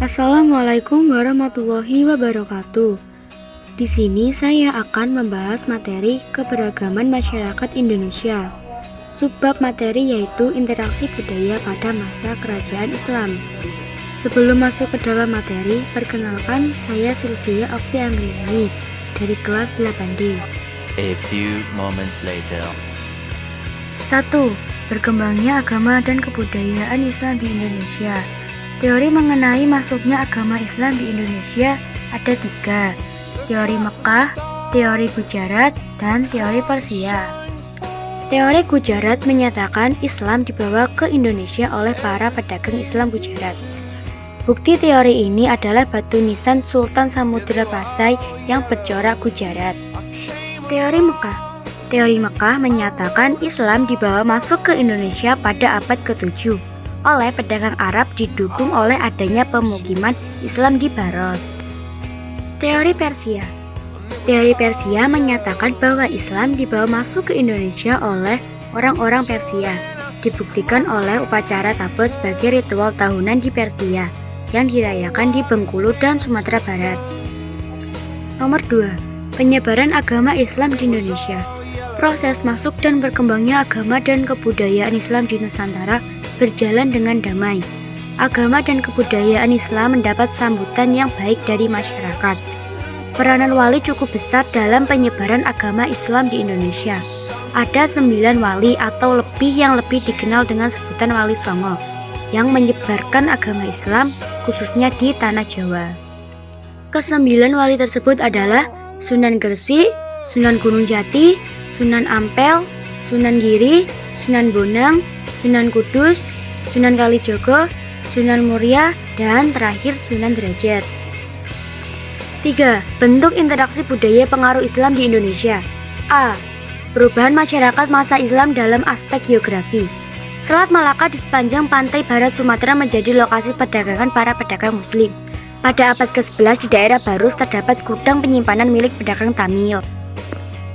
Assalamualaikum warahmatullahi wabarakatuh. Di sini saya akan membahas materi keberagaman masyarakat Indonesia. Subbab materi yaitu interaksi budaya pada masa kerajaan Islam. Sebelum masuk ke dalam materi, perkenalkan saya Sylvia Okti Anggriani dari kelas 8D. A few moments later. 1. Berkembangnya agama dan kebudayaan Islam di Indonesia. Teori mengenai masuknya agama Islam di Indonesia ada 3. Teori Mekah, teori Gujarat, dan teori Persia. Teori Gujarat menyatakan Islam dibawa ke Indonesia oleh para pedagang Islam Gujarat. Bukti teori ini adalah batu nisan Sultan Samudra Pasai yang bercorak Gujarat. Teori Mekah. Teori Mekah menyatakan Islam dibawa masuk ke Indonesia pada abad ke-7 oleh pedagang Arab didukung oleh adanya pemukiman Islam di Baros. Teori Persia. Teori Persia menyatakan bahwa Islam dibawa masuk ke Indonesia oleh orang-orang Persia, dibuktikan oleh upacara tabel sebagai ritual tahunan di Persia yang dirayakan di Bengkulu dan Sumatera Barat. Nomor 2. Penyebaran agama Islam di Indonesia. Proses masuk dan berkembangnya agama dan kebudayaan Islam di Nusantara berjalan dengan damai. Agama dan kebudayaan Islam mendapat sambutan yang baik dari masyarakat. Peranan wali cukup besar dalam penyebaran agama Islam di Indonesia. Ada 9 wali atau lebih yang lebih dikenal dengan sebutan Wali Songo yang menyebarkan agama Islam khususnya di Tanah Jawa. Kesembilan wali tersebut adalah Sunan Gresik, Sunan Gunung Jati, Sunan Ampel, Sunan Giri, Sunan Bonang, Sunan Kudus, Sunan Kalijogo, Sunan Muria, dan terakhir Sunan Derajat. 3. Bentuk interaksi budaya pengaruh Islam di Indonesia. A. Perubahan masyarakat masa Islam dalam aspek geografi. Selat Malaka di sepanjang pantai barat Sumatera menjadi lokasi perdagangan para pedagang muslim. Pada abad ke-11 di daerah Barus terdapat gudang penyimpanan milik pedagang Tamil.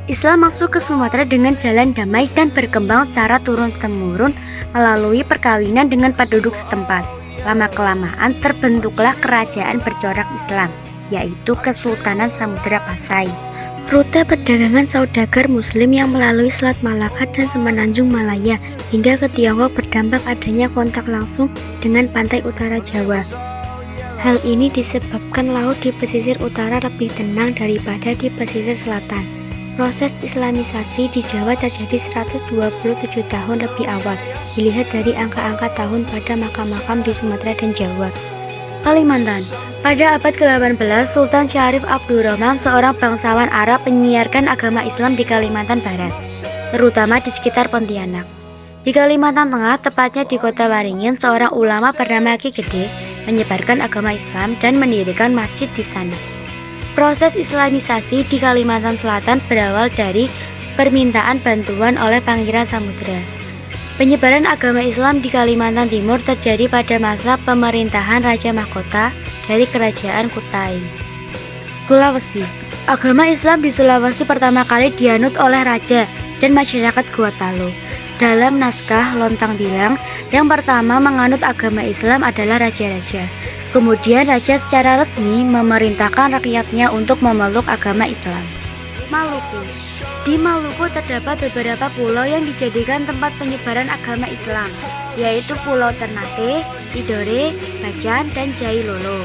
Islam masuk ke Sumatera dengan jalan damai dan berkembang secara turun-temurun melalui perkawinan dengan penduduk setempat. Lama-kelamaan terbentuklah kerajaan bercorak Islam, yaitu Kesultanan Samudra Pasai. Rute perdagangan saudagar muslim yang melalui Selat Malaka dan Semenanjung Malaya hingga ke Tiongkok berdampak adanya kontak langsung dengan pantai utara Jawa. Hal ini disebabkan laut di pesisir utara lebih tenang daripada di pesisir selatan. Proses Islamisasi di Jawa terjadi 127 tahun lebih awal, dilihat dari angka-angka tahun pada makam-makam di Sumatera dan Jawa. Kalimantan. Pada abad ke-18, Sultan Syarif Abdurrahman, seorang bangsawan Arab, menyiarkan agama Islam di Kalimantan Barat, terutama di sekitar Pontianak. Di Kalimantan Tengah, tepatnya di kota Waringin, seorang ulama bernama Ki Gede menyebarkan agama Islam dan mendirikan masjid di sana. Proses Islamisasi di Kalimantan Selatan berawal dari permintaan bantuan oleh Pangeran Samudra. Penyebaran agama Islam di Kalimantan Timur terjadi pada masa pemerintahan Raja Mahkota dari Kerajaan Kutai. Sulawesi. Agama Islam di Sulawesi pertama kali dianut oleh raja dan masyarakat Gorontalo. Dalam naskah Lontang bilang, yang pertama menganut agama Islam adalah raja-raja. Kemudian raja secara resmi memerintahkan rakyatnya untuk memeluk agama Islam. Maluku. Di Maluku terdapat beberapa pulau yang dijadikan tempat penyebaran agama Islam, yaitu Pulau Ternate, Tidore, Bajan, dan Jailolo.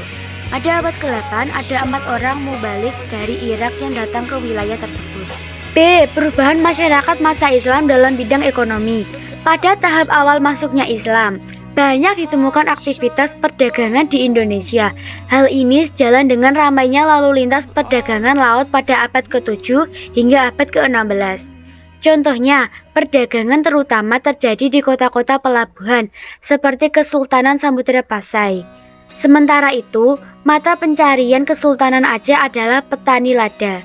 Pada abad ke-8 ada 4 orang mubalik dari Irak yang datang ke wilayah tersebut. B. Perubahan masyarakat masa Islam dalam bidang ekonomi. Pada tahap awal masuknya Islam, banyak ditemukan aktivitas perdagangan di Indonesia. Hal ini sejalan dengan ramainya lalu lintas perdagangan laut pada abad ke-7 hingga abad ke-16. Contohnya, perdagangan terutama terjadi di kota-kota pelabuhan seperti Kesultanan Samudra Pasai. Sementara itu, mata pencarian Kesultanan Aceh adalah petani lada.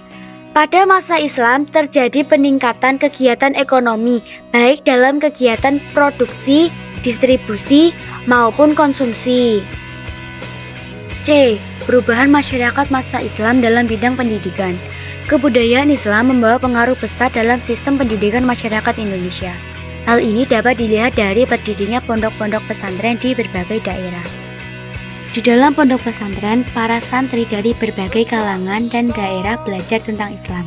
Pada masa Islam terjadi peningkatan kegiatan ekonomi, baik dalam kegiatan produksi, distribusi, maupun konsumsi. C. Perubahan masyarakat masa Islam dalam bidang pendidikan. Kebudayaan Islam membawa pengaruh besar dalam sistem pendidikan masyarakat Indonesia. Hal ini dapat dilihat dari berdirinya pondok-pondok pesantren di berbagai daerah. Di dalam pondok pesantren, para santri dari berbagai kalangan dan daerah belajar tentang Islam.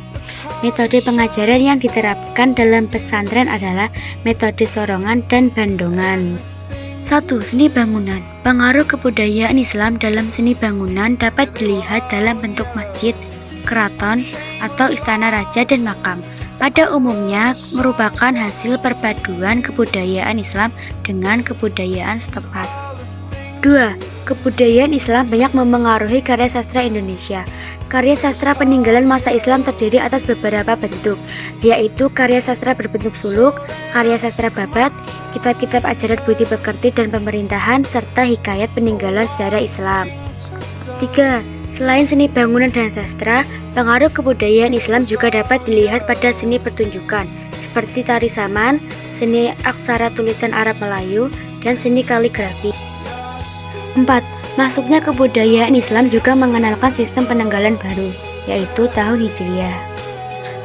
Metode pengajaran yang diterapkan dalam pesantren adalah metode sorongan dan bandongan. 1. Seni bangunan. Pengaruh kebudayaan Islam dalam seni bangunan dapat dilihat dalam bentuk masjid, keraton, atau istana raja dan makam. Pada umumnya merupakan hasil perpaduan kebudayaan Islam dengan kebudayaan setempat. 2. Kebudayaan Islam banyak memengaruhi karya sastra Indonesia. Karya sastra peninggalan masa Islam terdiri atas beberapa bentuk, yaitu karya sastra berbentuk suluk, karya sastra babat, kitab-kitab ajaran budi pekerti dan pemerintahan, serta hikayat peninggalan sejarah Islam. 3. Selain seni bangunan dan sastra, pengaruh kebudayaan Islam juga dapat dilihat pada seni pertunjukan, seperti tari saman, seni aksara tulisan Arab Melayu, dan seni kaligrafi. 4. Masuknya kebudayaan Islam juga mengenalkan sistem penanggalan baru, yaitu tahun Hijriah.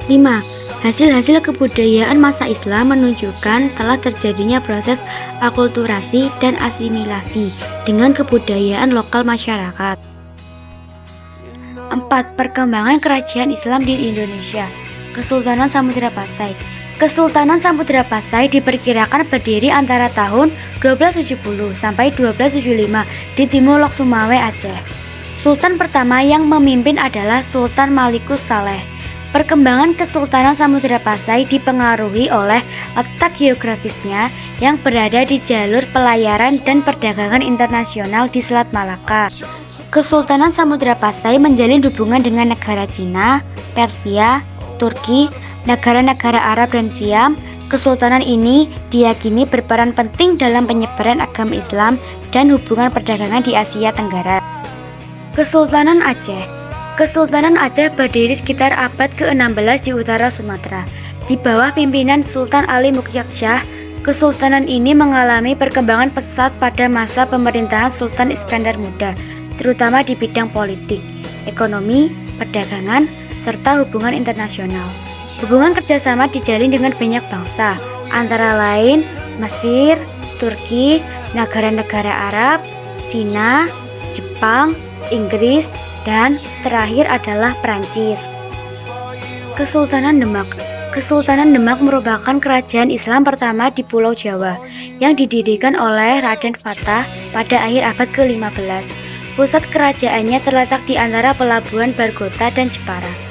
5. Hasil-hasil kebudayaan masa Islam menunjukkan telah terjadinya proses akulturasi dan asimilasi dengan kebudayaan lokal masyarakat. 4. Perkembangan kerajaan Islam di Indonesia. Kesultanan Samudra Pasai. Kesultanan Samudra Pasai diperkirakan berdiri antara tahun 1270 sampai 1275 di timur Lok Sumawe, Aceh. Sultan pertama yang memimpin adalah Sultan Malikus Saleh. Perkembangan Kesultanan Samudra Pasai dipengaruhi oleh letak geografisnya yang berada di jalur pelayaran dan perdagangan internasional di Selat Malaka. Kesultanan Samudra Pasai menjalin hubungan dengan negara Cina, Persia, Turki, negara-negara Arab dan Siam. Kesultanan ini diyakini berperan penting dalam penyebaran agama Islam dan hubungan perdagangan di Asia Tenggara. Kesultanan Aceh. Kesultanan Aceh berdiri sekitar abad ke-16 di utara Sumatera. Di bawah pimpinan Sultan Ali Mukyat Shah, kesultanan ini mengalami perkembangan pesat pada masa pemerintahan Sultan Iskandar Muda, terutama di bidang politik, ekonomi, perdagangan, serta hubungan internasional. Hubungan kerjasama dijalin dengan banyak bangsa, antara lain Mesir, Turki, negara-negara Arab, Cina, Jepang, Inggris, dan terakhir adalah Perancis. Kesultanan Demak. Kesultanan Demak merupakan kerajaan Islam pertama di Pulau Jawa yang didirikan oleh Raden Fatah pada akhir abad ke-15. Pusat kerajaannya terletak di antara pelabuhan Bargota dan Jepara.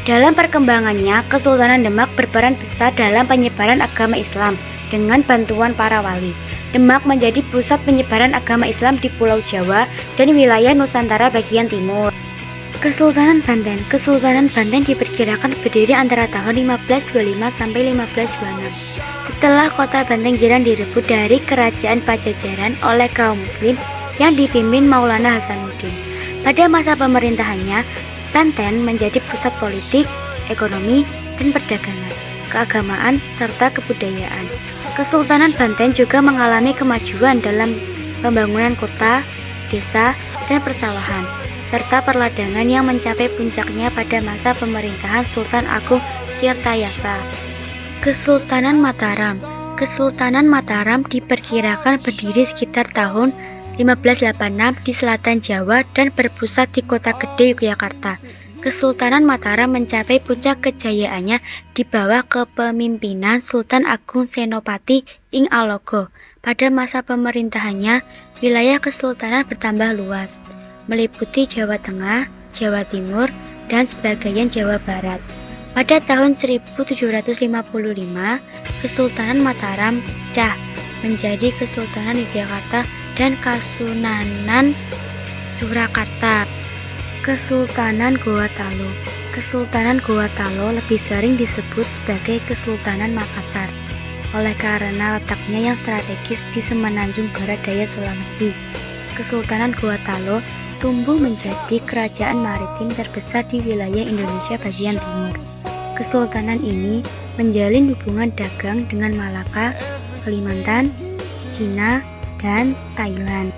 Dalam perkembangannya, Kesultanan Demak berperan besar dalam penyebaran agama Islam dengan bantuan para wali. Demak menjadi pusat penyebaran agama Islam di Pulau Jawa dan wilayah Nusantara bagian timur. Kesultanan Banten. Kesultanan Banten diperkirakan berdiri antara tahun 1525 sampai 1526. Setelah kota Banten Giran direbut dari kerajaan Pajajaran oleh kaum muslim yang dipimpin Maulana Hasanuddin. Pada masa pemerintahannya, Banten menjadi pusat politik, ekonomi, dan perdagangan, keagamaan, serta kebudayaan. Kesultanan Banten juga mengalami kemajuan dalam pembangunan kota, desa, dan persawahan, serta perladangan yang mencapai puncaknya pada masa pemerintahan Sultan Agung Tirtayasa. Kesultanan Mataram. Kesultanan Mataram diperkirakan berdiri sekitar tahun 1586 di selatan Jawa dan berpusat di Kota Gede, Yogyakarta. Kesultanan Mataram mencapai puncak kejayaannya di bawah kepemimpinan Sultan Agung Senopati Ing Alogo. Pada masa pemerintahannya, wilayah kesultanan bertambah luas, meliputi Jawa Tengah, Jawa Timur, dan sebagian Jawa Barat. Pada tahun 1755, Kesultanan Mataram pecah menjadi Kesultanan Yogyakarta dan Kasunanan Surakarta. Kesultanan Gorontalo. Kesultanan Gorontalo lebih sering disebut sebagai Kesultanan Makassar oleh karena letaknya yang strategis di semenanjung barat daya Sulawesi. Kesultanan Gorontalo tumbuh menjadi kerajaan maritim terbesar di wilayah Indonesia bagian timur. Kesultanan ini menjalin hubungan dagang dengan Malaka, Kalimantan, Cina, dan Thailand.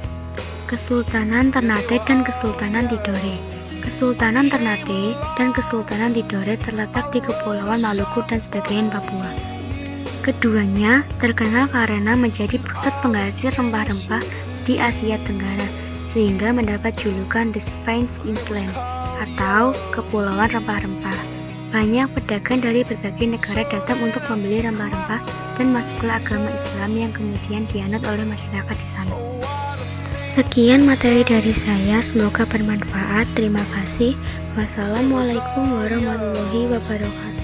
Kesultanan Ternate dan Kesultanan Tidore. Kesultanan Ternate dan Kesultanan Tidore terletak di Kepulauan Maluku dan sebagian Papua. Keduanya terkenal karena menjadi pusat penghasil rempah-rempah di Asia Tenggara, sehingga mendapat julukan The Spice Island atau Kepulauan Rempah-Rempah. Banyak pedagang dari berbagai negara datang untuk membeli rempah-rempah dan masuklah agama Islam yang kemudian dianut oleh masyarakat di sana. Sekian materi dari saya, semoga bermanfaat. Terima kasih. Wassalamualaikum warahmatullahi wabarakatuh.